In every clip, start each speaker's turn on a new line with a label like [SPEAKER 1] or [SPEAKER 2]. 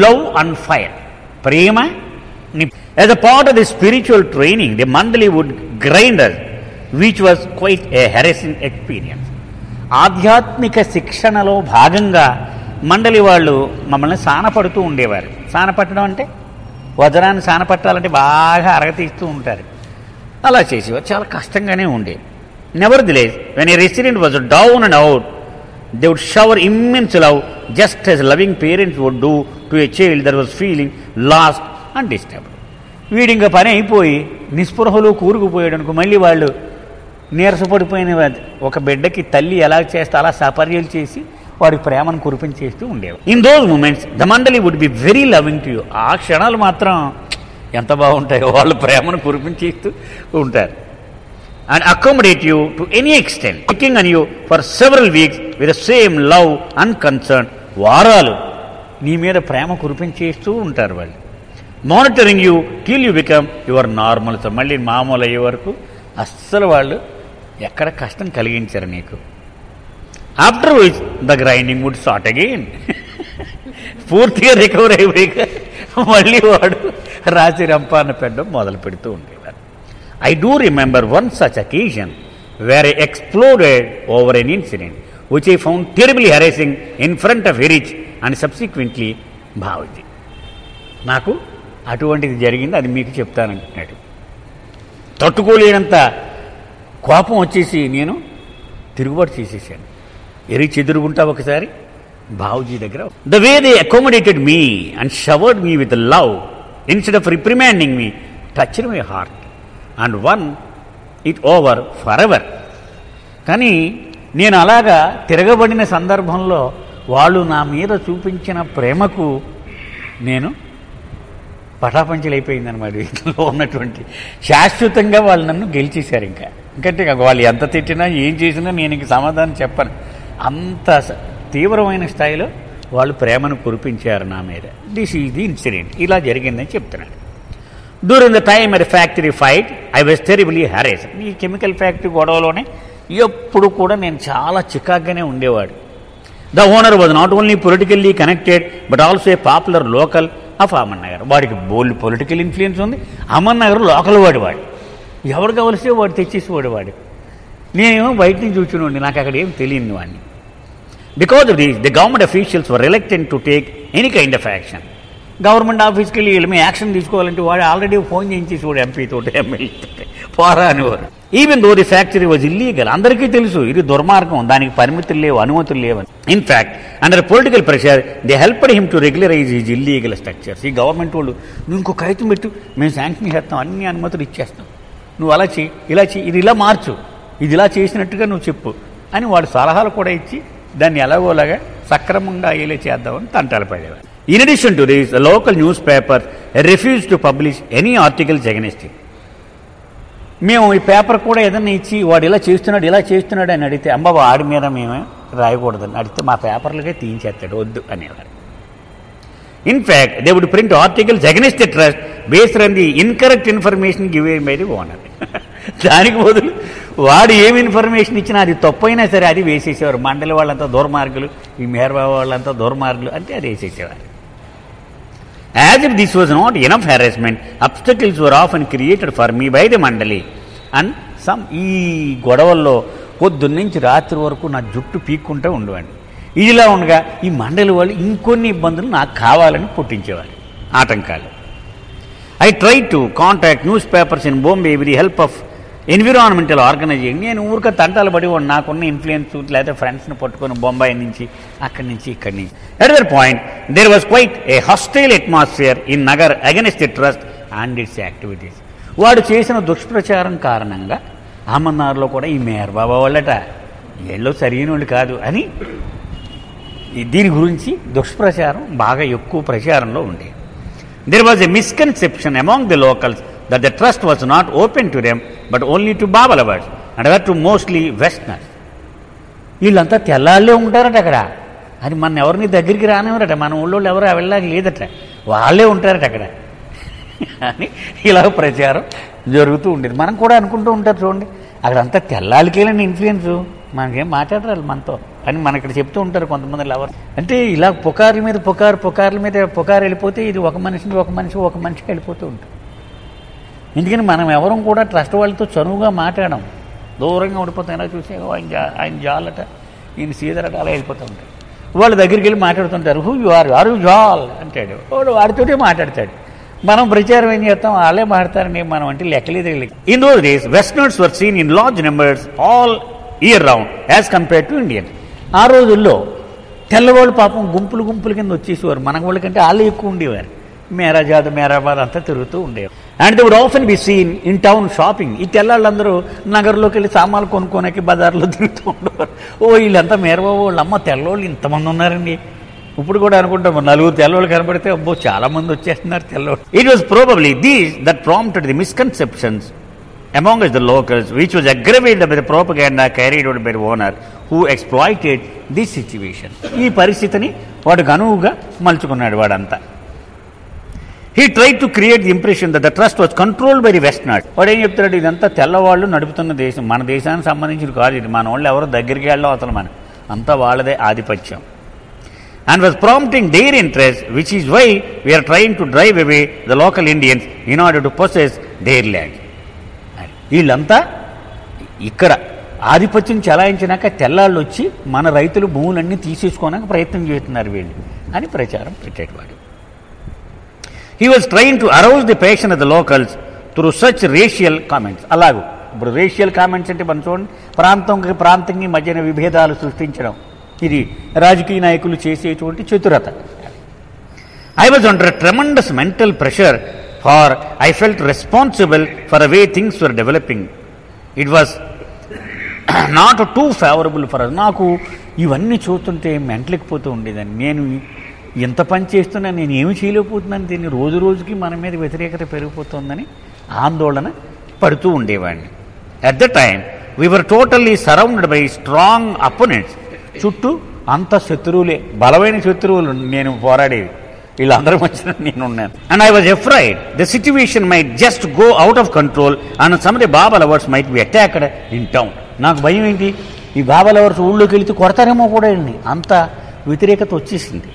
[SPEAKER 1] Love and fire, Prema. As a part of the spiritual training, the Mandali would grind us, which was quite a harassing experience. ఆధ్యాత్మిక శిక్షణలో భాగంగా మండలి వాళ్ళు మమ్మల్ని సానపడుతూ ఉండేవారు. సానపట్టడం అంటే వజ్రాన్ని సానపట్టాలంటే బాగా అరగతీస్తూ ఉంటారు. అలా చేసేవారు. చాలా కష్టంగానే ఉండేది. Nevertheless, when a resident was down and out, they would shower immense love, just as loving parents would do to a child that was feeling lost and disturbed. వీడింకా పని అయిపోయి నిస్పృహలు కూరుకుపోయాడనుకో, మళ్ళీ వాళ్ళు నీరసపడిపోయిన ఒక బిడ్డకి తల్లి ఎలా చేస్తే అలా సపర్యలు చేసి వాడి ప్రేమను కురిపించేస్తూ ఉండేవారు. ఇన్ దోస్ మూమెంట్స్ ద మండలి would be very loving to you. ఆ క్షణాలు మాత్రం ఎంత బాగుంటాయో, వాళ్ళు ప్రేమను కురిపించేస్తూ ఉంటారు. And accommodate you to any extent, picking on you for several weeks with the same love and concern. వారాలు నీ మీద ప్రేమ కురిపించేస్తూ ఉంటారు వాళ్ళు. Monitoring you till you become your normal. So మళ్ళీ మామూలు అయ్యే వరకు అస్సలు వాళ్ళు ఎక్కడ కష్టం కలిగించారు నీకు. After which the grinding would start again. పూర్తిగా రికవర్ అయిపోయాక మళ్ళీ వాడు రాసి రంపాన పెట్టడం మొదలు పెడుతూ ఉండేవారు. I do remember one such occasion where I exploded over an incident which I found terribly harassing in front of Hirich and subsequently Bhavaji. నాకు అటువంటిది జరిగింది, అది మీకు చెప్తానంటున్నాడు. తట్టుకోలేనంత కోపం వచ్చేసి నేను తిరుగుబాటు చేసేసాను. ఎరిచి ఎదురుగుంటా ఒకసారి బావుజీ దగ్గర. The way they accommodated me and showered me with love instead of reprimanding me touched my heart and won it over for ever. కానీ నేను అలాగా తిరగబడిన సందర్భంలో వాళ్ళు నా మీద చూపించిన ప్రేమకు నేను పటాపంచలైపోయిందనమాట. వీటిలో ఉన్నటువంటి శాశ్వతంగా వాళ్ళు నన్ను గెలిచేశారు. ఇంకంటే వాళ్ళు ఎంత తిట్టినా ఏం చేసినా నేను ఇంక సమాధానం చెప్పను. అంత తీవ్రమైన స్థాయిలో వాళ్ళు ప్రేమను కురిపించారు నా మీద. This is the incident. ఇలా జరిగిందని చెప్తున్నాడు. During the time at factory fight I was terribly harassed. ఈ కెమికల్ ఫ్యాక్టరీ గొడవలోనే ఎప్పుడు కూడా నేను చాలా చికాగ్గానే ఉండేవాడు. The owner was not only politically connected but also a popular local of Aman Nagar. వాడికి బోల్డ్ పొలిటికల్ ఇన్ఫ్లుయెన్స్ ఉంది. అమన్ నగర్ లోకల్ వాడు. ఎవరు కావలిస్తే వాడు తెచ్చేసేవాడు. నేనేమో బయట నుంచి చూచునండి, నాకు అక్కడ ఏం తెలియదు వాడిని. Because of this the government officials were reluctant to take any kind of action. Government ఆఫీస్కి వెళ్ళి వీళ్ళ మీద యాక్షన్ తీసుకోవాలంటే వాడు ఆల్రెడీ ఫోన్ చేయించేసి వాడు ఎంపీ తోటి ఎమ్మెల్యేతో పోరా అనేవారు. Even though the factory was illegal. అందరికీ తెలుసు ఇది దుర్మార్గం, దానికి పరిమితులు లేవు, అనుమతులు లేవని. In fact under political pressure they helped him to regularize his illegal structures. ఈ గవర్నమెంట్ వాళ్ళు నువ్వు ఇంకో కాగితం పెట్టు, మేము శాంక్షన్ చేస్తాం, అన్ని అనుమతులు ఇచ్చేస్తాం, నువ్వు అలా చెయ్యి, ఇలా చెయ్యి, ఇది ఇలా మార్చు, ఇది ఇలా చేసినట్టుగా నువ్వు చెప్పు అని వాడు సలహాలు కూడా ఇచ్చి దాన్ని ఎలాగోలాగా సక్రమంగా అయ్యేలా చేద్దామని తంటాలు పడేవారు. In addition to this, the local newspapers refused to publish any articles against him. మేము ఈ పేపర్ కూడా ఏదన్నా ఇచ్చి వాడు ఇలా చేస్తున్నాడు అని అడిగితే అమ్మ వాడి మీద మేమే రాయకూడదని అడిగితే మా పేపర్లకే తీయించేస్తాడు, వద్దు అనేవారు. In fact they would print articles against the trust based on the incorrect information given by the owner. దానికి బదులు వాడు ఏమి ఇన్ఫర్మేషన్ ఇచ్చినా అది తప్పైనా సరే అది వేసేసేవారు. మండలి వాళ్ళంతా దుర్మార్గులు, ఈ మేర్బాబు వాళ్ళంతా దుర్మార్గులు అంటే అది వేసేసేవారు. As if this was not enough harassment, obstacles were often created for me by the Mandali. And some ఈ గొడవల్లో పొద్దున్నుంచి రాత్రి వరకు నా జుట్టు పీక్కుంటూ ఉండేవాడిని. ఇదిలా ఉండగా ఈ మండలి వాళ్ళు ఇంకొన్ని ఇబ్బందులు నాకు కావాలని పుట్టించేవారు, ఆటంకాలు. I tried to contact newspapers in Bombay with the help of environmental organisation. నేను ఊరిక తంటాలు పడి నాకున్న ఇన్ఫ్లుయెన్స్ లేదా ఫ్రెండ్స్ని పట్టుకొని బొంబాయి నుంచి అక్కడి నుంచి ఇక్కడి నుంచి. At that point there was quite a hostile atmosphere in Nagar against the trust and its activities. వాడు చేసిన దుష్ప్రచారం కారణంగా అహ్మద్నగర్లో కూడా ఈ మేయర్ బాబా వాళ్ళట వీళ్ళు సరైన వాళ్ళు కాదు అని దీని గురించి దుష్ప్రచారం బాగా ఎక్కువ ప్రచారంలో ఉండేది. There was a misconception among the locals that the trust was not open to them but only to Baba lovers and that to mostly Westerners. వీళ్ళంతా తెల్లాళ్ళే ఉంటారట అక్కడ, అది మన ఎవరిని దగ్గరికి రానివ్వరట, మన ఊళ్ళో ఎవరు వెళ్ళాక లేదట, వాళ్ళే ఉంటారట అక్కడ అని ఇలా ప్రచారం జరుగుతూ ఉండేది. మనం కూడా అనుకుంటూ ఉంటారు చూడండి, అక్కడంతా తెల్లాళ్ళకేనండి ఇన్ఫ్లుయెన్స్, మనకేం మాట్లాడరాలి మనతో అని మనకి చెప్తూ ఉంటారు కొంతమంది లవర్స్. అంటే ఇలా పుకార్ల మీద పుకారు వెళ్ళిపోతే ఇది ఒక మనిషికి వెళ్ళిపోతూ ఉంటుంది. ఎందుకని మనం ఎవరం కూడా ట్రస్ట్ వాళ్ళతో చనువుగా మాట్లాడడం, దూరంగా ఉండిపోతాయినా చూసి ఆయన జాలట, ఈయన సీదరట, అలా వెళ్ళిపోతూ ఉంటారు. వాళ్ళ దగ్గరికి వెళ్ళి మాట్లాడుతుంటారు, హూ యు ఆర్ యు జాల్ అంటాడు, వాడు వాడితోటే మాట్లాడతాడు. మనం ప్రచారం ఏం చేస్తాం, వాళ్ళే మాట్లాడతారని మనం అంటే లెక్కలేదు. In those days westerners were seen in large numbers all year round as compare to Indian. ఆ రోజుల్లో తెల్లవాళ్ళు పాపం గుంపులు కింద వచ్చేసేవారు. మన వాళ్ళకంటే వాళ్ళు ఎక్కువ ఉండేవారు. మేరాబాద్ అంతా తిరుగుతూ ఉండేవారు. And they would often be seen in town shopping. ఈ తెల్లాళ్ళందరూ నగరంలోకి వెళ్ళి సామాన్లు కొనుక్కోనకి బజార్లో తిరుగుతూ ఉండేవారు. వీళ్ళంతా మేరబాబు వాళ్ళు, అమ్మ తెల్లవాళ్ళు ఇంతమంది ఉన్నారండి. ఇప్పుడు కూడా అనుకుంటాం, 4 తెల్లవాళ్ళు కనబడితే అబ్బో చాలా మంది వచ్చేస్తున్నారు తెల్లవాళ్ళు. It was probably these that prompted the misconceptions among us the locals, which was aggravated by the propaganda carried out by the owner who exploited this situation. ఈ పరిస్థితిని వాడు గనువుగా మలుచుకున్నాడు వాడంతా. He tried to create the impression that the trust was controlled by the Westerners. వాడు ఏం చెప్తాడు, ఇదంతా తెల్లవాళ్ళు నడుపుతున్న దేశం, మన దేశానికి సంబంధించిన కాదు ఇది, మన వాళ్ళు ఎవరో దగ్గరికి వెళ్ళడం అసలు మన అంతా వాళ్ళదే ఆధిపత్యం. And was prompting their interest, which is why we are trying to drive away the local Indians in order to possess their land. వీళ్ళంతా ఇక్కడ ఆధిపత్యం చెలాయించినాక తెల్లాళ్ళు వచ్చి మన రైతులు భూములన్నీ తీసేసుకోవడానికి ప్రయత్నం చేస్తున్నారు వీళ్ళు అని ప్రచారం పెట్టేవాడు. He was trying to arouse the passion of the locals through such racial comments. అలాగూ ఇప్పుడు రేషియల్ కామెంట్స్ అంటే మనం చూడండి, ప్రాంతంకి మధ్యన విభేదాలు సృష్టించడం, ఇది రాజకీయ నాయకులు చేసేటువంటి చతురత. I was under tremendous mental pressure for I felt responsible for the way things were developing. It was not too favorable for us. నాకు ఇవన్నీ చూస్తుంటే మెంటలెక్కిపోతూ ఉండేదాన్ని. నేను ఎంత పని చేస్తున్నా, నేను ఏమి చేయలేకపోతున్నాను, దీన్ని రోజుకి మన మీద వ్యతిరేకత పెరిగిపోతుందని ఆందోళన పడుతూ ఉండేవాడిని. At the time we were totally surrounded by strong opponents. చుట్టూ అంత శత్రువులే, బలమైన శత్రువులు నేను పోరాడేవి. వీళ్ళందరూ వచ్చిన నేనున్నాను. And I was afraid the situation might just go out of control and some of the Baba lovers might be attacked in town. నాకు భయం ఏంటి, ఈ బాబా లవర్స్ ఊళ్ళోకి వెళితే కొడతారేమో కూడా అండి, అంత వ్యతిరేకత వచ్చేసింది.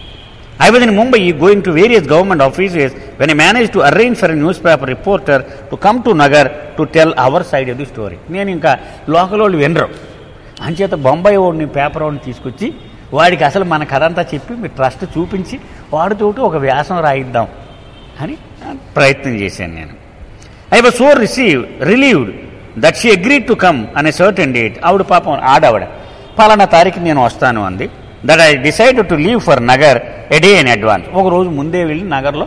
[SPEAKER 1] I was in Mumbai going to various government offices when I managed to arrange for a newspaper reporter to come to Nagar to tell our side of the story. నేను ఇంకా లోకల్ వాళ్ళు వినరు, అంచేత బొంబాయి వాడిని పేపర్ వాడిని తీసుకొచ్చి వాడికి అసలు మన కథ అంతా చెప్పి మీ ట్రస్ట్ చూపించి వాడితోటి ఒక వ్యాసం రాయిద్దాం అని ప్రయత్నం చేశాను నేను. I was so relieved that she agreed to come on a certain date. ఆవిడ పాపం ఆవిడ పలానా తారీఖు నేను వస్తాను అంది. That I decided to leave for Nagar a day in advance. ఒక రోజు ముందే వెళ్ళి నగర్లో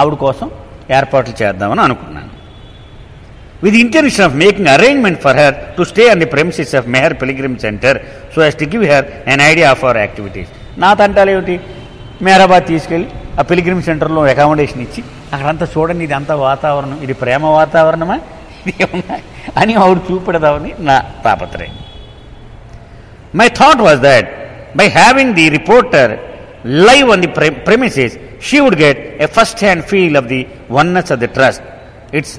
[SPEAKER 1] ఆవిడ కోసం ఏర్పాట్లు చేద్దామని అనుకున్నాను. With the intention of making arrangement for her to stay on the premises of Meher Pilgrim Center so as to give her an idea of our activities. నా తంటాలు ఏమిటి, మెహరాబాద్ తీసుకెళ్ళి ఆ పిలిగ్రిమ్ సెంటర్లో అకామిడేషన్ ఇచ్చి అక్కడంతా చూడండి, ఇది అంతా వాతావరణం, ఇది ప్రేమ వాతావరణమా ఇది ఏమన్నా అని ఆవిడ చూపెడదామని నా తాపత్రయం. My thought was that by having the reporter live on the premises, she would get a first-hand feel of the oneness of the trust. Its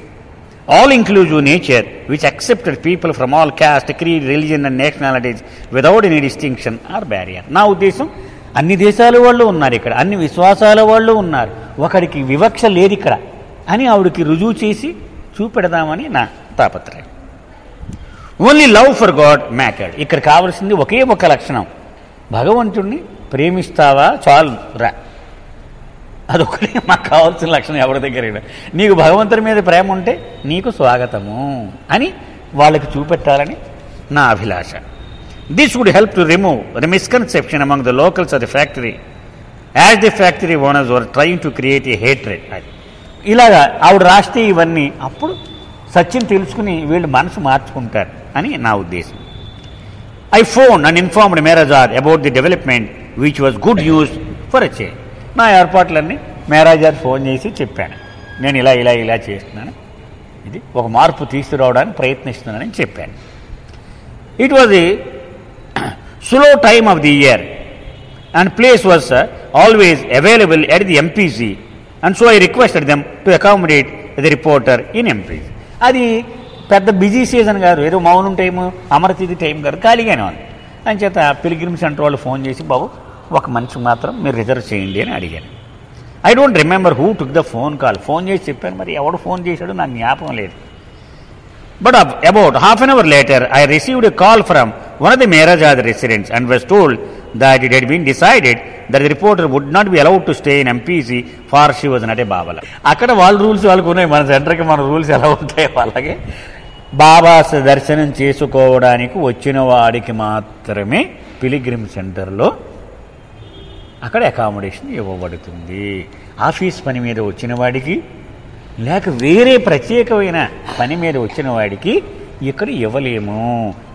[SPEAKER 1] all-inclusive nature, which accepted people from all caste, creed, religion and nationalities without any distinction or barrier. నా ఉద్దేశం, అన్ని దేశాల వాళ్ళు ఉన్నారు ఇక్కడ, అన్ని విశ్వాసాల వాళ్ళు ఉన్నారు, ఒకరికి వివక్ష లేదు ఇక్కడ అని ఆవిడకి రుజువు చేసి చూపెడదామని నా తాపత్రయం. Only love for God mattered. ఇక్కడ కావలసింది ఒకే ఒక లక్షణం, భగవంతుడిని ప్రేమిస్తావా చాలు రా, అదొకటే మాకు కావాల్సిన లక్షణం. ఎవరి దగ్గర నీకు భగవంతుడి మీద ప్రేమ ఉంటే నీకు స్వాగతము అని వాళ్ళకి చూపెట్టాలని నా అభిలాష. This would help to remove the misconception among the locals of the factory as the factory owners were trying to create a hatred. అది ఇలాగా ఆవిడ రాస్తే ఇవన్నీ అప్పుడు సత్యం తెలుసుకుని వీళ్ళు మనసు మార్చుకుంటారు అని నా ఉద్దేశం. I phoned and informed Mehrajad about the development, which was good news for a change. నా ఏర్పాట్లన్నీ మెహరాజాద్ ఫోన్ చేసి చెప్పాను, నేను ఇలా చేస్తున్నాను, ఇది ఒక మార్పు తీసుకురావడానికి ప్రయత్నిస్తున్నానని చెప్పాను. It was a slow time of the year and place was always available at the MPC and so I requested them to accommodate the reporter in MPC. అది పెద్ద బిజీ సీజన్ కాదు, ఏదో మౌనం టైము అమరతిథి టైం కాదు, ఖాళీగానే ఉంది. అంచేత pilgrim centre వాళ్ళు ఫోన్ చేసి బాబు ఒక మనిషి మాత్రం మీరు రిజర్వ్ చేయండి అని అడిగాను. I don't remember who took the phone call. Phone చేసి చెప్పాను, మరి ఎవడు ఫోన్ చేశాడో నాకు జ్ఞాపకం లేదు. But about half an hour later, I received a call from one of the Mehrajad residents and was told that it had been decided that the reporter would not be allowed to stay in MPC for she was not a Babala. అక్కడ వాళ్ళ rules వాళ్ళకు ఉన్నాయి, మన సెంటర్కి మన rules ఎలా ఉంటాయో అలాగే బాబా దర్శనం చేసుకోవడానికి వచ్చిన వాడికి మాత్రమే పిలిగ్రిమ్ సెంటర్లో అక్కడ అకామిడేషన్ ఇవ్వబడుతుంది. ఆఫీస్ పని మీద వచ్చిన వాడికి లేక వేరే ప్రత్యేకమైన పని మీద వచ్చిన వాడికి ఇక్కడ ఇవ్వలేము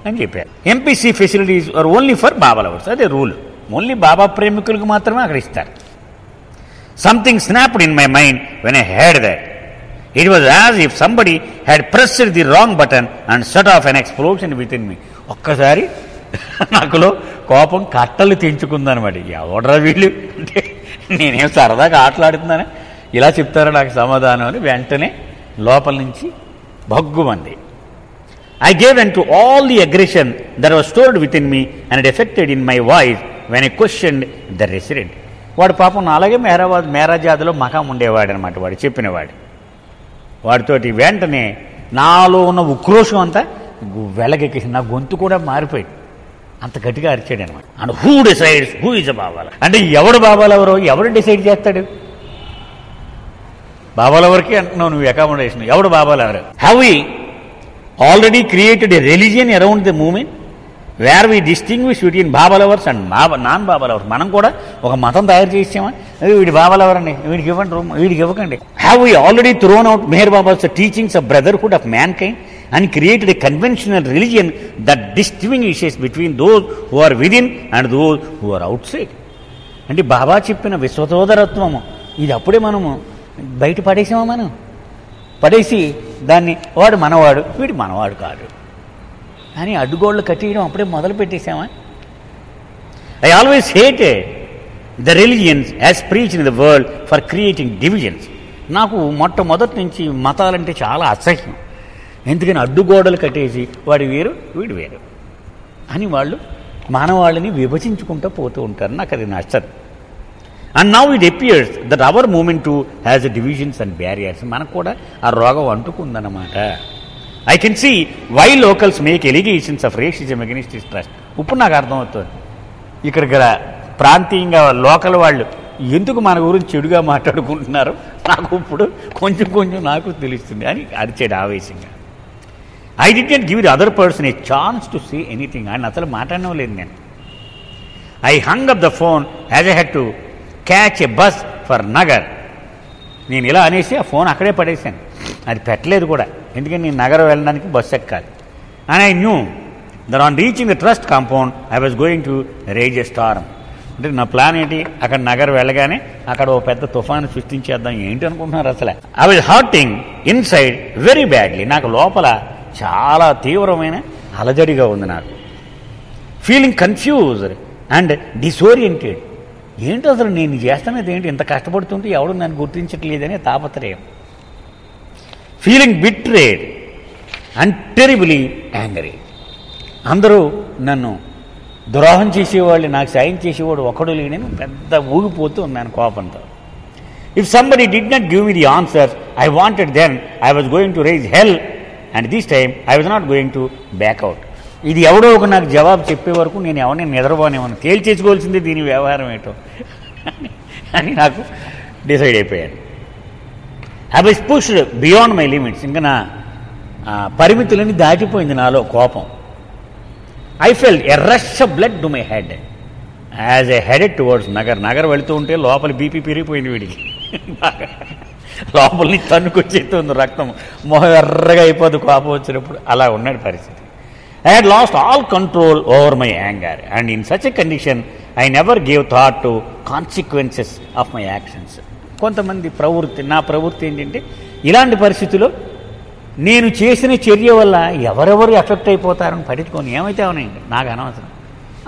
[SPEAKER 1] అని చెప్పారు. MPC facilities are only for Baba lovers, అదే రూల్. ఓన్లీ బాబా ప్రేమికులకు మాత్రమే అక్కడ ఇస్తారు. Something snapped in my mind when I heard that. It was as if somebody had pressed the wrong button and set off an explosion with in me. ఒక్కసారి నాకులో కోపం కట్టలు తెంచుకుందనమాట. ఎవడరా వీళ్ళు అంటే నేనేం సరదాగా ఆటలాడుతున్నానే, ఇలా చెప్తారా నాకు సమాధానం అని వెంటనే లోపల నుంచి భగ్గుమంది. I gave in to all the aggression that was stored with in me and it affected in my voice when I questioned the resident. వాడు పాపం అలాగే మేరాజాద్లో మకాం ఉండేవాడు అనమాట. వాడు చెప్పినవాడు. వాడితోటి వెంటనే నాలో ఉన్న ఉక్రోషం అంతా వెలగెక్కేసి నా గొంతు కూడా మారిపోయింది. అంత గట్టిగా అరిచాడు అనమాట. And who decides who is a బాబాల అంటే ఎవడు బాబాలు ఎవరో ఎవడు డిసైడ్ చేస్తాడు? బాబాల వరకే అంటున్నావు నువ్వు అకామిడేషన్, ఎవడు బాబాలు ఎవరు? Have we already created a religion around the movement where we distinguish between Baba lovers and non Baba lovers. మనం కూడా ఒక మతం తయారు చేసామా, వీడి బాబా లవర్ అండి, వీడికి ఇవ్వండి రూమ్, వీడికి ఇవ్వకండి. Have we already thrown out Meher Baba's teachings of brotherhood of mankind and created a conventional religion that distinguishes between those who are within and those who are outside. అంటే బాబా చెప్పిన విశ్వసోదరత్వము ఇది అప్పుడే మనము బయట పడేసామా? మనం పడేసి దాన్ని వాడు మనవాడు వీడు మనవాడు కాదు అని అడ్డుగోళ్ళు కట్టేయడం అప్పుడే మొదలు పెట్టేశామా? I always hated the religions as preached in the world for creating divisions. నాకు మొట్టమొదటి నుంచి మతాలంటే చాలా అసహ్యం. ఎందుకని అడ్డుగోడలు కట్టేసి వాడు వేరు వీడు వేరు అని వాళ్ళు మానవాళ్ళని విభజించుకుంటూ పోతూ ఉంటారు. నాకు అది నచ్చదు. And now it appears that our movement too has divisions and barriers. మనకు కూడా ఆ రోగం అంటుకుందన్నమాట. I can see why locals make allegations of racism against this trust. ఇప్పుడు నాకు అర్థమవుతుంది ఇక్కడ ప్రాంతీయంగా లోకల్ వాళ్ళు ఎందుకు మన గురించి చెడుగా మాట్లాడుకుంటున్నారు. నాకు ఇప్పుడు కొంచెం కొంచెం నాకు తెలుస్తుంది అని అరిచాడు ఆవేశంగా. I did not give the other person a chance to say anything. ఆయన అసలు మాట్లాడడం లేదు నేను. I hung up the phone as I had to catch a bus for Nagar. నేను ఇలా అనేసి ఆ ఫోన్ అక్కడే పడేశాను. అది పెట్టలేదు కూడా, ఎందుకంటే నేను నగరం వెళ్ళడానికి బస్సు ఎక్కాలి. And I knew that on reaching the trust compound I was going to raise a storm. అంటే నా ప్లాన్ ఏంటి, అక్కడ నగర్ వెళ్ళగానే అక్కడ ఓ పెద్ద తుఫాను సృష్టించేద్దాం ఏంటి అనుకుంటున్నారు అసలు. I was hurting inside very badly. నాకు లోపల చాలా తీవ్రమైన అలజడిగా ఉంది. నాకు ఫీలింగ్ కన్ఫ్యూజ్డ్ అండ్ డిసోరియంటెడ్. ఏంటి అసలు నేను చేస్తున్నది ఏంటి, ఇంత కష్టపడుతుంటే ఎవడు నన్ను గుర్తించట్లేదనే తాపత్రయం. Feeling betrayed and terribly angry. అందరూ నన్ను ద్రోహం చేసేవాళ్ళు, నాకు సాయం చేసేవాడు ఒకడు లేనని పెద్ద ఊగిపోతూ ఉన్నాను కోపంతో. If somebody did not give me the answers I wanted, then I was going to raise hell and this time I was not going to back out. ఇది ఎవడో ఒక నాకు జవాబు చెప్పే వరకు నేను ఎవరిని నిద్రపోనేమన్నా, తేల్చేసుకోవాల్సిందే దీని వ్యవహారం ఏంటో అని నాకు డిసైడ్ అయిపోయాను. I was pushed beyond my limits. ఇంకా నా పరిమితులని దాటిపోయింది నాలో కోపం. I felt a rush of blood to my head as I headed towards Nagar. Nagar వెళుతూ ఉంటే లోపల బీపీ పెరిగిపోయింది వీడికి. లోపల నుంచి తన్నుకొచ్చేస్తుంది రక్తం, మొహం ఎర్రగా అయిపోదు కోపం వచ్చినప్పుడు. అలా ఉన్నాడు పరిస్థితి. I had lost all control over my anger and in such a condition I never gave thought to consequences of my actions. కొంతమంది నా ప్రవృత్తి ఏంటంటే ఇలాంటి పరిస్థితుల్లో నేను చేసిన చర్య వల్ల ఎవరెవరు ఎఫెక్ట్ అయిపోతారని పట్టించుకొని ఏమైతే అవునండి నాకు అనవసరం.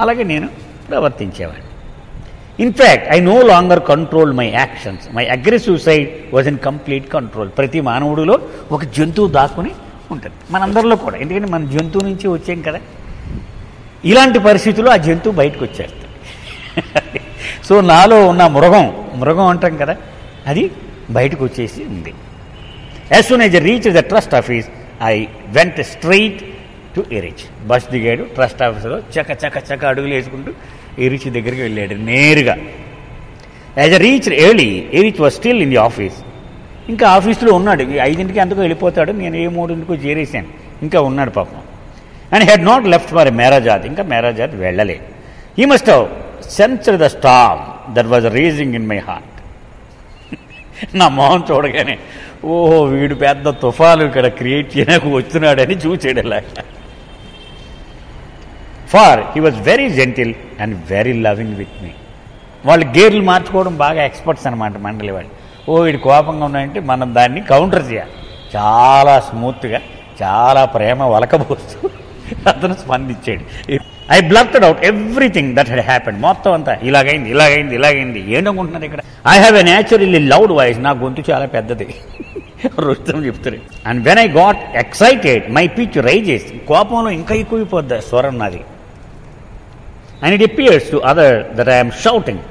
[SPEAKER 1] అలాగే నేను ప్రవర్తించేవాడిని. In fact I no longer control my actions. My aggressive side was in complete control. ప్రతి మానవుడిలో ఒక జంతువు దాక్కుని ఉంటుంది, మనందరిలో కూడా. ఎందుకంటే మన జంతువు నుంచి వచ్చాం కదా. ఇలాంటి పరిస్థితుల్లో ఆ జంతువు బయటకు వచ్చేస్తుంది. సో నాలో ఉన్న మృగం అంటాం కదా, అది బయటకు వచ్చేసి ఉంది. As soon as I reach the trust office I went straight to Erich. Bus దిగాడు, ట్రస్ట్ ఆఫీసులో చక్క అడుగులు వేసుకుంటూ ఎరిచ్ దగ్గరికి వెళ్ళాడు నేరుగా. As I reach early, Erich was still in the office. ఇంకా ఆఫీసులో ఉన్నాడు. 5ంటికి అంతకు వెళ్ళిపోతాడు, నేను ఏ 3ంటికో చేరేసాను, ఇంకా ఉన్నాడు పాపం. And had not left for Meherazad, ఇంకా మేరాజాద్ వెళ్ళలేదు. He must have sensed the storm that was raging in my heart. నా మొహం చూడగానే ఓహో వీడు పెద్ద తుఫాను ఇక్కడ క్రియేట్ చేయడానికి వస్తున్నాడని చూసాడు అలా. Far he was very gentle and very loving with me. వాళ్ళు గేర్లు మార్చుకోవడం బాగా ఎక్స్పర్ట్స్ అనమాట మండలి వాళ్ళు. వీడు కోపంగా ఉన్నాయంటే మనం దాన్ని కౌంటర్ చేయాలి. చాలా స్మూత్గా, చాలా ప్రేమ వలకబోస్తూ అతను స్పందించాడు. I blurted out everything that had happened. మొత్తం అంతా ఇలాగైంది ఏంటనుకుంటున్నారు ఇక్కడ. I have a naturally loud voice, నా గొంతు చాలా పెద్దది, రుస్తం చెప్తారు. And when I got excited my pitch rises, కోపంలో ఇంకా ఎక్కువైపోద్ది స్వరం నాది. And it appears to other that I'm shouting.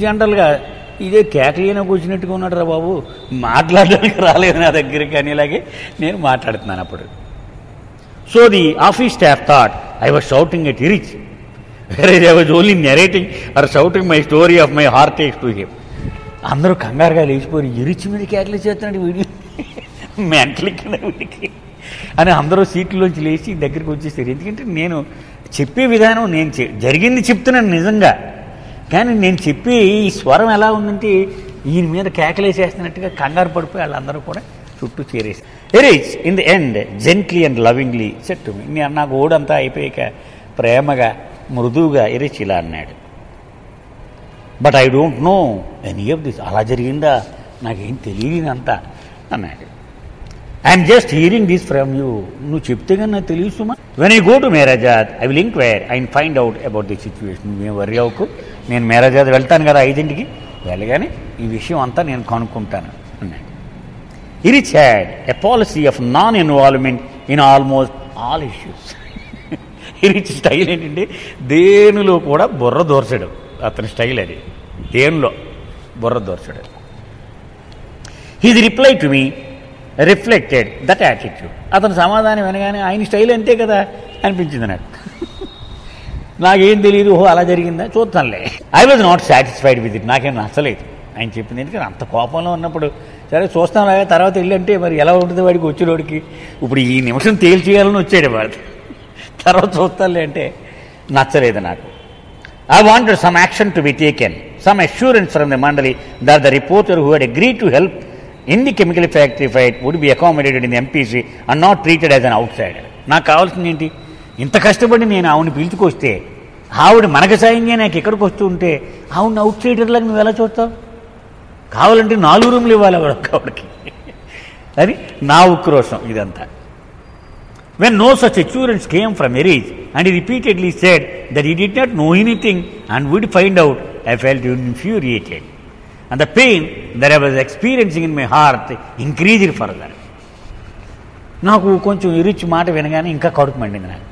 [SPEAKER 1] జనరల్గా ఇదే కేకలీన కూర్చున్నట్టుగా ఉన్నాడు రా బాబు, మాట్లాడడానికి రాలేదు నా దగ్గరికి అని ఇలాగే నేను మాట్లాడుతున్నాను అప్పుడు. So the office staff thought I was shouting at ఇరిచ్, whereas I was only narrating or shouting my story of my heartaches to him. అందరూ కంగారుగా లేచిపోయి ఇరిచ్ మీద కేకలు చేస్తున్నాడు వీడి, మెంటల్ కింద వీడికి అని అందరూ సీట్లోంచి లేచి దగ్గరికి వచ్చేసారు. ఎందుకంటే నేను చెప్పే విధానం, నేను జరిగింది చెప్తున్నాను నిజంగా, కానీ నేను చెప్పి ఈ స్వరం ఎలా ఉందంటే ఈయన మీద కేకలేసేస్తున్నట్టుగా కంగారు పడిపోయి వాళ్ళందరూ కూడా చుట్టూ చేరేసి. Erich in the end gently and lovingly said to me. నేను నాకు ఓడంతా అయిపోయాక ప్రేమగా మృదువుగా ఎరిచ్ ఇలా అన్నాడు, but I don't know any of this. అలా జరిగిందా, నాకేం తెలియదు అంతా అన్నాడు. I'm just hearing this from you. నువ్వు చెప్తే కానీ నాకు తెలియదు సుమా. వెన్ ఐ గో టు మేరాజాద్ I will inquire and find out about the situation. నువ్వేం వర్రీ అవ్వకు, నేను మేరాజాద్ వెళ్తాను కదా 5ంటికి, వెళ్ళగానే ఈ విషయం అంతా నేను కనుక్కుంటాను అన్నాడు. ఇరిచ్ had a policy of non involvement in almost all issues. ఇరిచ్ style ఏంటంటే దేనిలో కూడా బుర్ర దోర్చడు. అతని స్టైల్ అది, దేనిలో బుర్ర దోర్చడు. His reply to me reflected that attitude. అతను సమాధానం వినగానే ఆయన స్టైల్ అంతే కదా అనిపించింది నాకు. నాకేం తెలియదు, ఓహో అలా జరిగిందా చూస్తానులే. I was not satisfied with it. నాకేం నచ్చలేదు ఆయన చెప్పింది. ఎందుకంటే అంత కోపంలో ఉన్నప్పుడు సరే చూస్తాం లాగా, తర్వాత వెళ్ళంటే మరి ఎలా ఉంటుంది వాడికి వచ్చినోడికి. ఇప్పుడు ఈ నిమిషం తేల్చేయాలని వచ్చాడు వాడు, తర్వాత చూస్తానులే అంటే నచ్చలేదు నాకు. I wanted some action to be taken, some assurance from the Mandali that the reporter who had agreed to help in the chemical factory fight would be accommodated in the MPC and not treated as an outsider. నాకు కావాల్సింది ఏంటి, ఇంత కష్టపడి నేను ఆవిడని పిలుచుకొస్తే ఆవిడ మనకు సాయంగా నాకు ఎక్కడికి వస్తూ ఉంటే ఆవిడని అవుట్ సైడర్లాగా నువ్వు ఎలా చూస్తావు? కావాలంటే 4 రూములు ఇవ్వాలి ఆవిడకి అని నా ఉక్రోషం ఇదంతా. When no such assurance came from Erich and he repeatedly said that he did not know anything and would find out, I felt infuriated. And the pain that I was experiencing in my heart increased further. నాకు కొంచెం Erich మాట వినగానే ఇంకా కడుపు మండింది నాకు.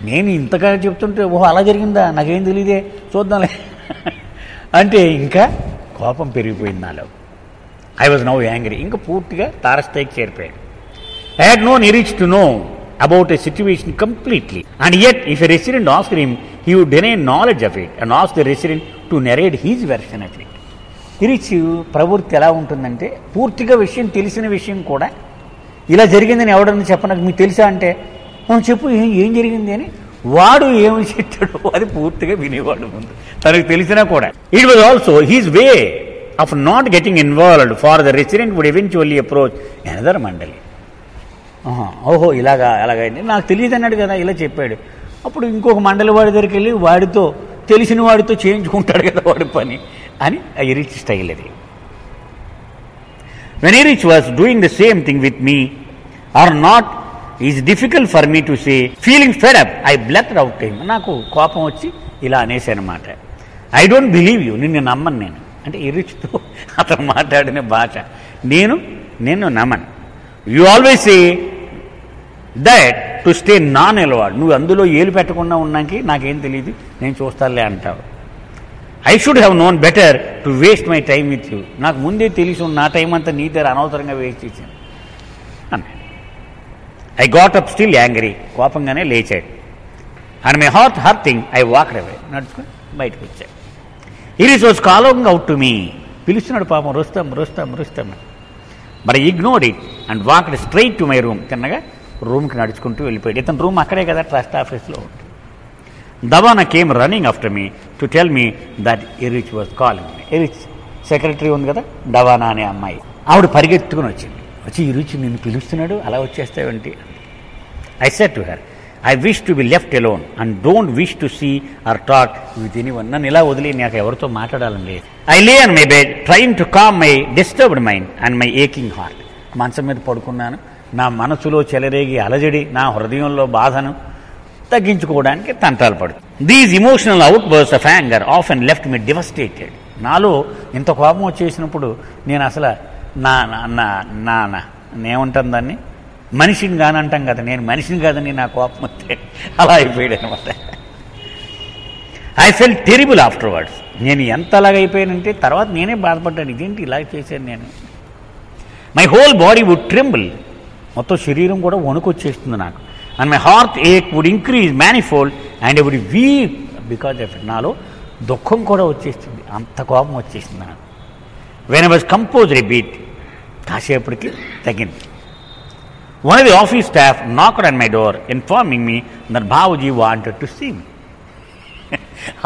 [SPEAKER 1] నేను ఇంతగా చెప్తుంటే ఓహో అలా జరిగిందా, నాకేం తెలియదే చూద్దాంలే అంటే ఇంకా కోపం పెరిగిపోయింది నాలో. I was now angry. ఇంకా పూర్తిగా తారస్థాయికి చేరిపోయాడు. I had known Erich to know about a situation completely, and yet if a resident asked him, he would deny knowledge of it and ask the resident to narrate his version of it. ఇరిచ్ ప్రవృత్తి ఎలా ఉంటుందంటే పూర్తిగా విషయం తెలిసిన విషయం కూడా ఇలా జరిగిందని ఎవడన్నా చెప్పనకు మీకు తెలుసా అంటే చెప్పు ఏం జరిగింది అని వాడు ఏమి చెప్పాడో అది పూర్తిగా వినేవాడు ముందు తనకు తెలిసినా కూడా. It was also his way of not getting involved for the resident would eventually approach another mandali. ఓహో అలాగైంది నాకు తెలియదు అన్నాడు కదా, ఇలా చెప్పాడు. అప్పుడు ఇంకొక మండలి వాడి దగ్గరికి వెళ్ళి వాడితో తెలిసిన వాడితో చేయించుకుంటాడు కదా వాడి పని అని ఎరిచ్ స్టైల్ అది. When Erich was doing the same thing with me or not is difficult for me to say feeling fed up I blurted out to him. నాకు కోపం వచ్చి ఇలా అనేసానమాట. ఐ డోంట్ బిలీవ్ యూ, నిన్ను నమ్మను నేను అంటే ఎరిచ్తో అతను మాట్లాడిన భాష నేను నమ్మను. You always say that to stay non allowed. నువ్వు అందులో ఏలు పెట్టకుండా ఉన్నాకి నాకేం తెలియదు, నేను చూస్తానులే అంటావు. I should have known better to waste my time with you. నాకు ముందే తెలిసి నా టైం అంతా నీ దగ్గర అనవసరంగా వేస్ట్ చేశాను అన్నాడు. I got up still angry. కోపంగానే లేచాడు. And my heart hurting I walked away. నడుచుకొని బయటకు వచ్చాడు. Eruch was calling out to me. పిలుస్తున్నాడు పాపం, Rustam Rustam Rustam. But I ignored it and walked straight to my room. తిన్నగా రూమ్కి నడుచుకుంటూ వెళ్ళిపోయాడు. ఇతను రూమ్ అక్కడే కదా, ట్రస్ట్ ఆఫీస్లో ఉంటుంది. Davana came running after me to tell me that Eruch was calling me. Eruch secretary ఉంది కదా, దవానా అనే అమ్మాయి, ఆవిడ పరిగెత్తుకుని వచ్చింది. వచ్చి ఇరిచ్ నిన్ను పిలుస్తున్నాడు, అలా వచ్చేస్తావేంటి? I said to her, I wish to be left alone and don't wish to see or talk with anyone. నన్ను ఇలా వదిలి నాకు ఎవరితో మాట్లాడాలని లేదు. I lay on my bed trying to calm my disturbed mind and my aching heart. మంచం మీద పడుకున్నాను. నా మనసులో చెలరేగి అలజడి, నా హృదయంలో బాధను తగ్గించుకోవడానికి తంటాలు పడు. These emotional outbursts of anger often left me devastated. నాలో ఇంత కోపం వచ్చేసినప్పుడు నేను అసలు నేనేమంటాను దాన్ని, మనిషిని కానంటాం కదా, నేను మనిషిని కాదని నా కోపం వస్తే అలా అయిపోయాడు అనమాట. I felt terrible afterwards. నేను ఎంత అలాగైపోయానంటే తర్వాత నేనే బాధపడ్డాను, ఇదేంటి ఇలా చేశాను నేను. My whole body would tremble. మొత్తం శరీరం కూడా వణుకొచ్చేస్తుంది నాకు. And my heart ache would increase manifold and I would weep because of it. నాలో దుఃఖం కూడా వచ్చేస్తుంది, అంత కోపం వచ్చేసింది నాకు. When I was composed a bit. కాసేపటికి తగ్గింది. One of the office staff knocked on my door informing me that Babuji wanted to see me.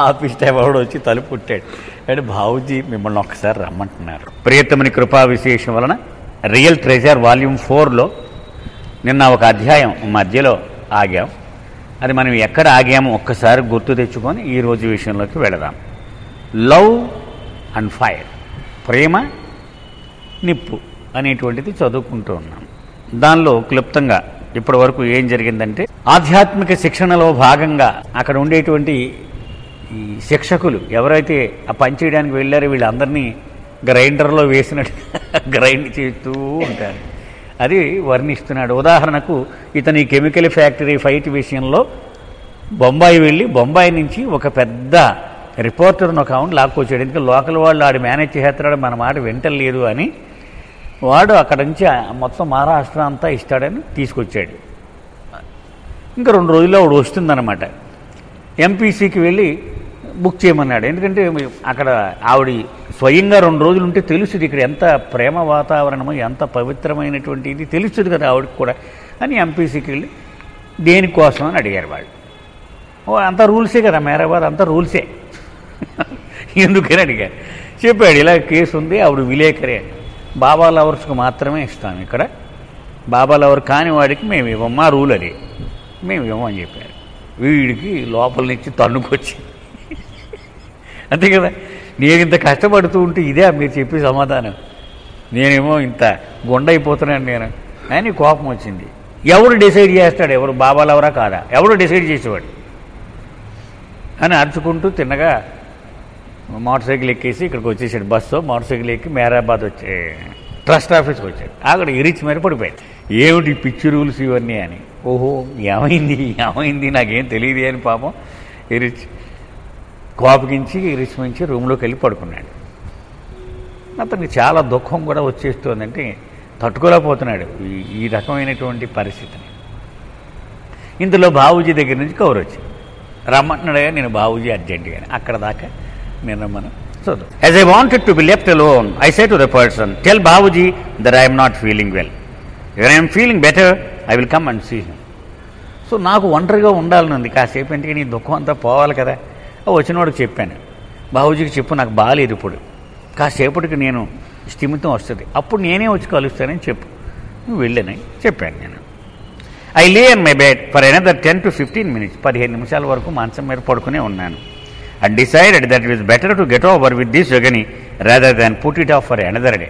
[SPEAKER 1] Office staff ఎవడో వచ్చి తలుపు పుట్టాడు. అంటే బాబుజీ మిమ్మల్ని ఒక్కసారి రమ్మంటున్నారు. ప్రియతమని కృపా విశేషం వలన రియల్ ట్రెజర్ వాల్యూమ్ 4లో నిన్న ఒక అధ్యాయం మధ్యలో ఆగాం. అది మనం ఎక్కడ ఆగామో ఒక్కసారి గుర్తు తెచ్చుకొని ఈరోజు విషయంలోకి వెళదాం. లవ్ అండ్ ఫైర్, ప్రేమ నిప్పు అనేటువంటిది చదువుకుంటూ ఉన్నాం. దానిలో క్లుప్తంగా ఇప్పటి వరకు ఏం జరిగిందంటే, ఆధ్యాత్మిక శిక్షణలో భాగంగా అక్కడ ఉండేటువంటి ఈ శిక్షకులు ఎవరైతే ఆ పని చేయడానికి వెళ్ళారో వీళ్ళందరినీ గ్రైండర్లో వేసినట్టు గ్రైండ్ చేస్తూ ఉంటారు. అది వర్ణిస్తున్నాడు. ఉదాహరణకు ఇతని కెమికల్ ఫ్యాక్టరీ ఫైట్ విషయంలో బొంబాయి వెళ్ళి బొంబాయి నుంచి ఒక పెద్ద రిపోర్టర్ను ఒక అవును లాక్కొచ్చాడు. ఎందుకంటే లోకల్ వాళ్ళు ఆడు మేనేజ్ చేస్తున్నాడు, మన మాట వింటలేదు అని వాడు అక్కడ నుంచి మొత్తం మహారాష్ట్ర అంతా ఇస్తాడని తీసుకొచ్చాడు. ఇంకా 2 రోజుల్లో వాడు వస్తుందన్నమాట. ఎంపీసీకి వెళ్ళి బుక్ చేయమన్నాడు. ఎందుకంటే అక్కడ ఆవిడ స్వయంగా 2 రోజులు ఉంటే తెలుస్తుంది ఇక్కడ ఎంత ప్రేమ వాతావరణమో, ఎంత పవిత్రమైనటువంటి ఇది తెలుస్తుంది కదా ఆవిడకి కూడా అని ఎంపీసీకి వెళ్ళి దేనికోసం అని అడిగారు వాళ్ళు. అంతా రూల్సే కదా, మేరాబాద్ అంతా రూల్సే, ఎందుకని అడిగారు. చెప్పాడు ఇలా కేసు ఉంది, ఆవిడ విలేకరే, బాబా లవర్స్కి మాత్రమే ఇస్తాం ఇక్కడ, బాబా లవర్ కాని వాడికి మేము ఇవ్వమ్మా, రూల్ అది, మేము ఇవ్వమని చెప్పారు. వీడికి లోపల నుంచి తన్నుకొచ్చి అంతే కదా, నేను ఇంత కష్టపడుతూ ఉంటే ఇదే మీరు చెప్పే సమాధానం, నేనేమో ఇంత గుండైపోతున్నాను నేను అని కోపం వచ్చింది. ఎవరు డిసైడ్ చేస్తాడు ఎవరు బాబా లవరా కాదా, ఎవరు డిసైడ్ చేసేవాడు అని అరుచుకుంటూ తిన్నగా మోటార్ సైకిల్ ఎక్కేసి ఇక్కడికి వచ్చేసాడు. బస్సు మోటార్ సైకిల్ ఎక్కి మేరాబాద్ వచ్చే ట్రస్ట్ ఆఫీస్కి వచ్చాడు. అక్కడ ఇరిచి మరి పడిపోయాడు. ఏమిటి పిచ్చి రూల్స్ ఇవన్నీ అని. ఓహో ఏమైంది నాకేం తెలియదు అని పాపం ఇరిచి కోపగించి ఇరిచి మంచి రూమ్లోకి వెళ్ళి పడుకున్నాడు. అతనికి చాలా దుఃఖం కూడా వచ్చేస్తుందంటే తట్టుకోలేకపోతున్నాడు ఈ రకమైనటువంటి పరిస్థితిని. ఇందులో బాబూజీ దగ్గర నుంచి కవర్ వచ్చింది. రమ్మంటున్నాడుగా, నేను బాబూజీ అర్జెంటుగా అక్కడ దాకా నేను మనం చూద్దాం. As I wanted to be left alone I say to the person tell Babuji that I'm not feeling well, when I'm feeling better I will come and see him. So నాకు ఒంటరిగా ఉండాలనుంది కాసేపు, ఎందుకంటే నీ దుఃఖం అంతా పోవాలి కదా. వచ్చినవాడికి చెప్పాను, బాబూజీకి చెప్పు నాకు బాగాలేదు ఇప్పుడు, కాసేపటికి నేను స్థిమితం వస్తుంది, అప్పుడు నేనే వచ్చి కలుస్తానని చెప్పు, నువ్వు వెళ్ళని చెప్పాను నేను. I lay on my bed for another 10 to 15 minutes, 15 నిమిషాల వరకు మంచం మీద పడుకునే ఉన్నాను. And decided that it is better to get over with this Jagani rather than put it of for another day.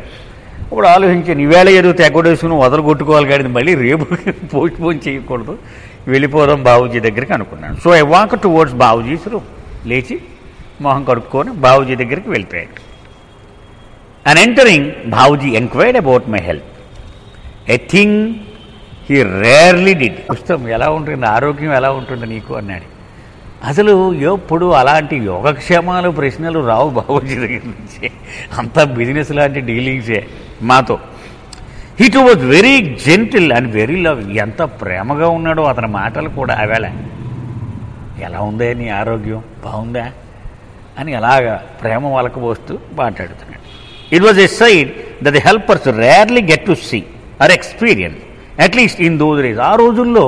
[SPEAKER 1] ఇప్పుడు ఆలోచించాను, ఈవేళ ఏదో తెగొడేసుకుని వదలగొట్టుకోవాలి కానీ మళ్ళీ రేపు పోస్ట్ పోన్ చేయకూడదు, వెళ్ళిపోదాం బాబూజీ దగ్గరికి అనుకున్నాను. So I walk towards Babuji's room. లేచి మొహం కడుక్కొని బాబూజీ దగ్గరికి వెళ్ళిపోయాడు. And entering Babuji enquired about my health, a thing he rarely did. పుస్తకం ఎలా ఉంటుంది, ఆరోగ్యం ఎలా ఉంటుంది నీకు అన్నాడు. అసలు ఎప్పుడు అలాంటి యోగక్షేమాలు ప్రశ్నలు రావు బాబూజీ దగ్గర నుంచి. అంతా బిజినెస్ లాంటి డీలింగ్సే మాతో. He to was very gentle and very loving. ఎంత ప్రేమగా ఉన్నాడో అతని మాటలు కూడా. ఆవేళ ఎలా ఉందే నీ ఆరోగ్యం, బాగుందా అని అలాగా ప్రేమ వలకబోస్తూ మాట్లాడుతున్నాడు. It was a side that the helpers rarely get to see or experience at least in those days. ఆ రోజుల్లో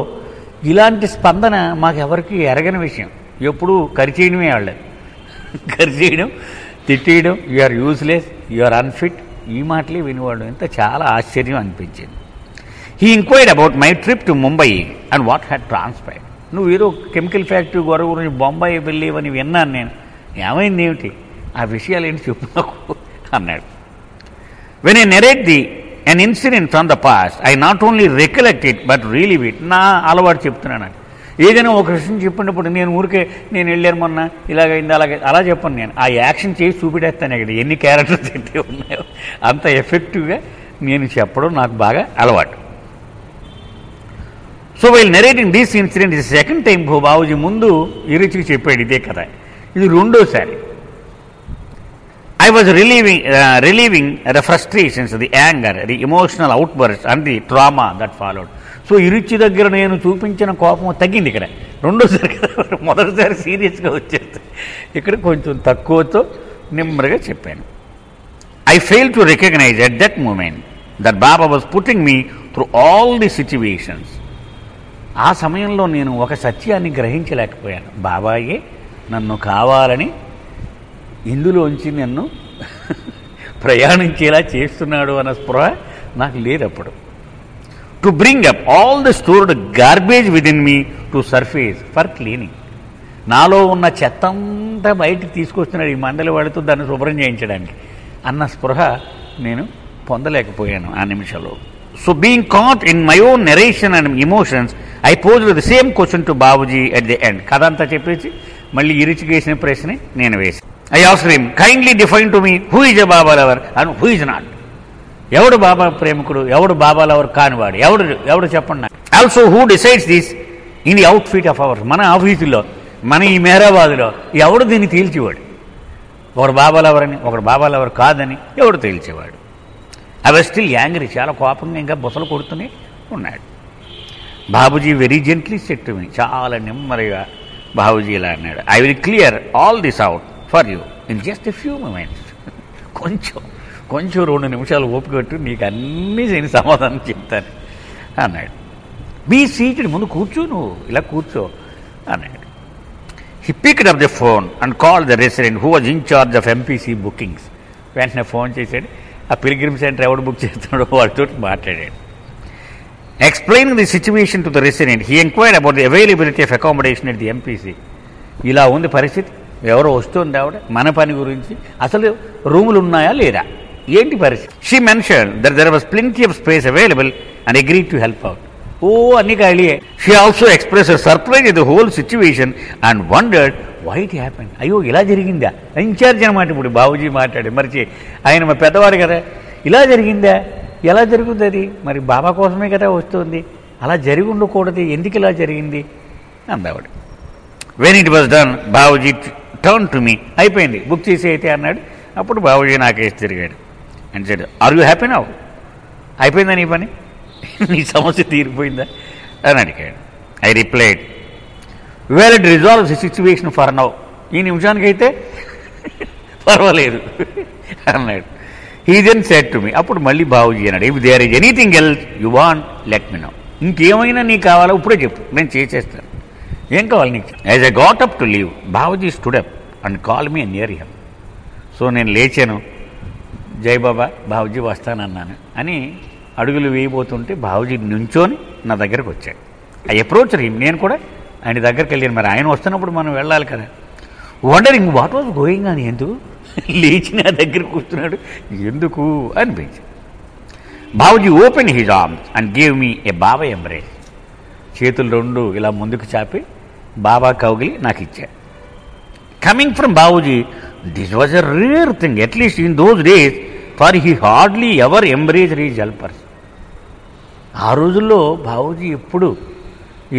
[SPEAKER 1] ఇలాంటి స్పందన మాకెవరికి ఎరగని విషయం. ఎప్పుడు కరిచేయడమే వాళ్ళది. కరిచేయడం, తిట్టేయడం, you are useless, you are unfit, ఈ మాటలే వినివాడు. ఇంత చాలా ఆశ్చర్యం అనిపించింది. He enquired about my trip to Mumbai and what had transpired. నువ్వు ఏదో కెమికల్ ఫ్యాక్టరీ గొడవ గురించి బొంబాయి వెళ్ళేవని విన్నాను నేను. ఏమైంది ఏమిటి, ఆ విషయాలు ఏంటి చెప్పు నాకు అన్నాడు. When I narrate an incident from the past I not only recollect it but relive it. నా అలవాటు చెప్తున్నాను. ఏదైనా ఒక విషయం చెప్పినప్పుడు నేను ఊరికే నేను వెళ్ళాను మొన్న ఇలాగైంది అలాగే అలా చెప్పను. నేను ఆ యాక్షన్ చేసి చూపిడేస్తాను. ఇక్కడ ఎన్ని క్యారెక్టర్స్ అయితే ఉన్నాయో అంత ఎఫెక్టివ్గా నేను చెప్పడం నాకు బాగా అలవాటు. So while narrating this incident ఇది సెకండ్ టైం బాబూజీ ముందు ఇరుచికి చెప్పాడు ఇదే కథ. ఇది రెండోసారి. I was relieving the frustrations, the anger, the emotional outbursts and the trauma that followed. So ఇరుచి దగ్గర నేను చూపించిన కోపం తగ్గింది ఇక్కడ రెండోసారి కదా. మొదటిసారి సీరియస్గా వచ్చేస్తుంది, ఇక్కడ కొంచెం తక్కువతో నెమ్మదిగా చెప్పాను. I failed to recognize at that moment that Baba was putting me through all the situations. ఆ సమయంలో నేను ఒక సత్యాన్ని గ్రహించలేకపోయాను. బాబాయే నన్ను కావాలని ఇందులోంచి నన్ను ప్రయాణించేలా చేస్తున్నాడు అన్న స్పృహ నాకు లేదప్పుడు. To bring up all the stored garbage within me to surface for cleaning. నాలో ఉన్న చెత్త అంతా బయటికి తీసుకొస్తున్నాడు ఈ మండలి వాడితో దాన్ని శుభ్రం చేయించడానికి అన్న స్పృహ నేను పొందలేకపోయాను ఆ నిమిషంలో. So being caught in my own narration and emotions I pose the same question to Babuji at the end. కథ అంతా చెప్పేసి మళ్ళీ ఇరుచికి వేసిన ప్రశ్నే నేను వేసి I asked him, kindly define to me who is a Baba lover and who is not. ఎవడు బాబా ప్రేమికుడు, ఎవడు బాబా లవర్ కానివాడు, ఎవడు చెప్పండి. Also who decides this in the outfit of hours. మన ఆఫీసులో, మన ఈ మేరాబాద్లో ఎవడు దీన్ని తేల్చేవాడు. ఒకడు బాబా లవర్ అని, ఒకడు బాబా లవర్ కాదని ఎవడు తేల్చేవాడు. I was still angry. చాలా కోపంగా ఇంకా బుసలు కొడుతూనే ఉన్నాడు. Babuji very gently said to me. చాలా నెమ్మదిగా బాబూజీ ఇలా అన్నాడు. I will clear all this out for you in just a few moments. కొంచెం 2 నిమిషాలు ఓపిక పెట్టు, నీకు అన్నీ నేను సమాధానం చెప్తాను అన్నాడు. బీ సీటెడ్, ముందు కూర్చో, నువ్వు ఇలా కూర్చో అన్నాడు. He picked up the phone and call the resident who was in charge of MPC bookings. వెంటనే ఫోన్ చేశాడు. ఆ పిల్గ్రిమ్ సెంటర్ ఎవడు బుక్ చేస్తున్నాడో వాడితో మాట్లాడాడు. Explaining the situation to the resident he enquired about the availability of accommodation at the MPC. ఇలా ఉంది పరిస్థితి, ఎవరో వస్తుంది ఆవిడ, మన పని గురించి అసలు రూములు ఉన్నాయా లేదా, ఏంటి పరిస్థితి. She mention that there was plenty of space available and agreed to help out. ఓ అన్ని ఖాళీయే. She also express surprise in the whole situation and wondered why it happen. అయ్యో ఇలా జరిగిందా, ఇన్ఛార్జ్ అనమాట ఇప్పుడు బాబూజీ మాట్లాడి మరిచి ఆయన మా పెద్దవాడు కదా, ఇలా జరిగిందా, ఎలా జరుగుతుంది అది, మరి బాబా కోసమే కదా వస్తుంది, అలా జరిగి ఉండకూడదు, ఎందుకు ఇలా జరిగింది అందావిడ. When it was done Babuji turn to me. అయిపోయింది, బుక్ చేసి అయితే అన్నాడు. అప్పుడు బాబూజీ నాకేసి తిరిగాడు and said, are you happy now? అయిపోయిందా నీ పని, నీ సమస్య తీరిపోయిందా అని అడిగాడు. I replied, well it resolve the situation for now. ఈ నిమిషానికైతే పర్వాలేదు అన్నాడు. He then said to me. అప్పుడు మళ్ళీ బాబూజీ అన్నాడు, if there is anything else you want let me know. ఇంకేమైనా నీకు కావాలో ఇప్పుడే చెప్పు, నేను చేసేస్తాను. ఏం కావాలి నీకు? As I got up to leave Babuji stood up and call me near him. So నేను లేచాను, జై బాబా బాబూజీ వస్తానన్నాను అని అడుగులు వేయబోతుంటే బాబూజీ నుంచోని నా దగ్గరకు వచ్చాడు. I approach him. నేను కూడా ఆయన దగ్గరికి వెళ్ళాను. మరి ఆయన వస్తున్నప్పుడు మనం వెళ్ళాలి కదా. వండరింగ్ వాట్ వాజ్ గోయింగ్ అని, ఎందుకు లేచి నా దగ్గర కూర్చున్నాడు ఎందుకు అనిపించింది. Babuji open his arms and gave me a Baba embrace. చేతులు 2 ఇలా ముందుకు చాపి బాబా కౌగిలి నాకు ఇచ్చాడు. Coming from Babuji this was a rare thing, at least in those days, for he hardly ever embrace his helpers. ఆ రోజుల్లో బాబూజీ ఎప్పుడు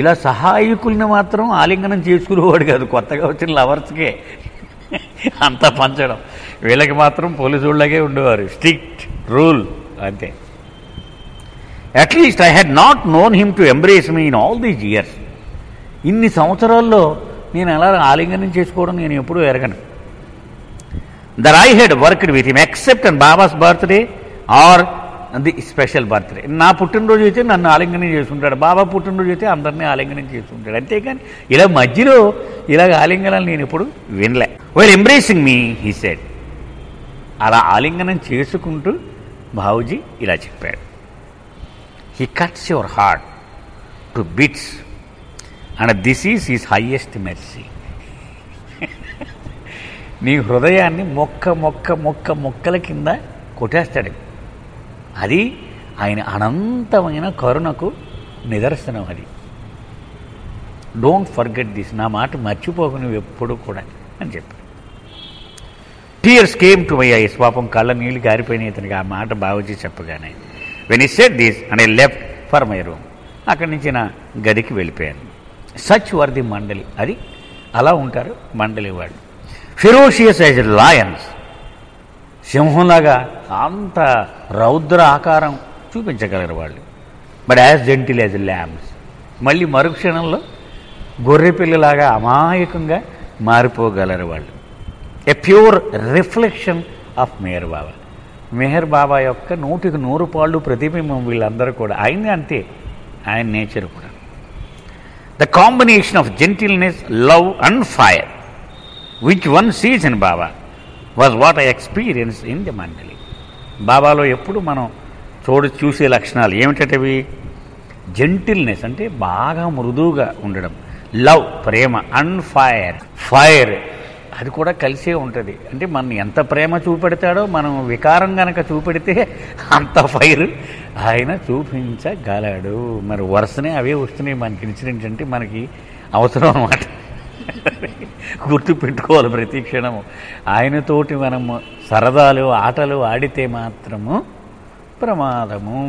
[SPEAKER 1] ఇలా సహాయకుల్ని మాత్రం ఆలింగనం చేసుకునేవాడు కాదు, కొత్తగా వచ్చిన లవర్స్కే అంతా పంచడం. వీళ్ళకి మాత్రం పోలీసు వాళ్ళకే ఉండేవారు, స్ట్రిక్ట్ రూల్ అంతే. At least I had not known him to embrace me in all these years. ఇన్ని సంవత్సరాల్లో నేను అలా ఆలింగనం చేసుకోవడం నేను ఎప్పుడూ ఎరగను. That I had worked with him except and Baba's birthday or the special birthday. నా పుట్టినరోజు అయితే నన్ను ఆలింగనం చేసుకుంటాడు, బాబా పుట్టినరోజు అయితే అందరినీ ఆలింగనం చేసుకుంటాడు. అంతేకాని ఇలా మధ్యలో ఇలాగ ఆలింగనాలు నేను ఎప్పుడు వినలే. While embracing me he said. అలా ఆలింగనం చేసుకుంటూ బాబూజీ ఇలా చెప్పాడు, he cuts your heart to bits and this is his highest mercy. నీ హృదయాన్ని మొక్కల కింద కొట్టేస్తాడు. అది ఆయన అనంతమైన కరుణకు నిదర్శనం. అది డోంట్ ఫర్గెట్ దిస్, నా మాట మర్చిపోకు నువ్వు ఎప్పుడు కూడా అని చెప్పాడు. Tears came to my eyes. పాపం కళ్ళ నీళ్ళు గారిపోయినాయి ఇతనికి ఆ మాట బాబూజీ చెప్పగానే. When he said this and I left for my room. అక్కడి నుంచి నా గదికి వెళ్ళిపోయాను. సచ్ వర్ ది మండలి. అది అలా ఉంటారు మండలి వాళ్ళు. ఫెరోషియస్ యాజ్ లయన్స్, సింహంలాగా అంత రౌద్ర ఆకారం చూపించగలరు వాళ్ళు. But as gentle as lambs. మళ్ళీ మరుక్షణంలో గొర్రె పిల్లలాగా అమాయకంగా మారిపోగలరు వాళ్ళు. A pure reflection of Meher Baba. Meher Baba యొక్క 100కి 100 ప్రతిబింబం వీళ్ళందరూ కూడా. ఆయన అంతే, ఆయన నేచర్ కూడా. The combination of gentleness, love and fire which one seize in Baba was what I experience in the మండలి. బాబాలో ఎప్పుడు మనం చూసే లక్షణాలు ఏమిటవి? జెంటిల్నెస్ అంటే బాగా మృదువుగా ఉండడం, లవ్ ప్రేమ, అండ్ ఫైర్ అది కూడా కలిసే ఉంటుంది. అంటే మనం ఎంత ప్రేమ చూపెడతాడో మనం వికారం కనుక చూపెడితే అంత ఫైర్ ఆయన చూపించగలడు. మరి వరుసనే అవే వస్తున్నాయి మనకి ఇన్సిడెంట్స్. అంటే మనకి అవసరం అన్నమాట, గుర్తు పెట్టుకోవాలి ప్రతి క్షణము. ఆయనతోటి మనము సరదాలు ఆటలు ఆడితే మాత్రము ప్రమాదము.